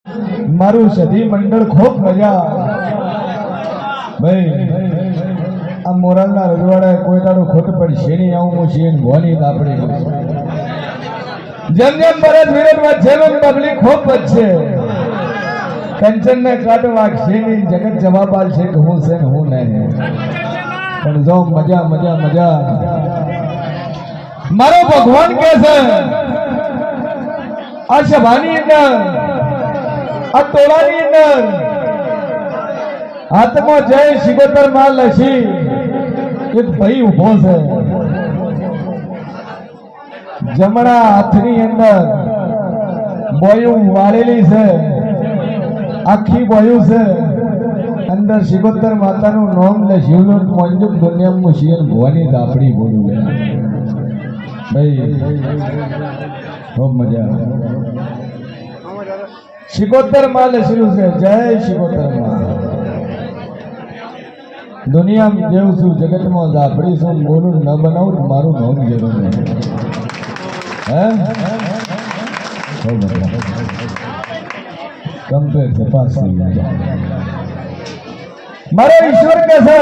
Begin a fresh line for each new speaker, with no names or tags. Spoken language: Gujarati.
મારું સધી મંડળ ખૂબ મજા ભાઈ આ મોરાલના રજવાડા કોઈ તારું ખોટ પડશે નહીં આવું હું છીએ ભોની આપણી જેમ જેમ ભરત વિરોધમાં જેમ પબ્લિક ખૂબ વધશે કંચન ને કાટ વાગશે નહીં જગત જવાબ આલશે કે હું છે ને હું નહીં પણ જો મજા મજા મજા મારો ભગવાન કે છે આ સભાની અંદર આ ટોળાની અંદર હાથમાં જય શિકોતર માં લસી એક ભાઈ ઉભો છે જમણા હાથની અંદર બોયું વાળેલી છે આખી બોયું છે અંદર શિકોતર માતાનું નામ લે શિવનું મોંજુક દુનિયામાં શિયન ભવાની દાપડી બોલું ભાઈ ખૂબ મજા શિકોતર માં લસેલું છે જય શિકોતર માં દુનિયામાં જેવું છું જગતમાં દાપડી છું બોલું ન બનાવું મારું નામ જરૂર નહીં હે ખૂબ મજા કમ્પ્લેટ છે પાસ થઈ જાય મારો ઈશ્વર કે છે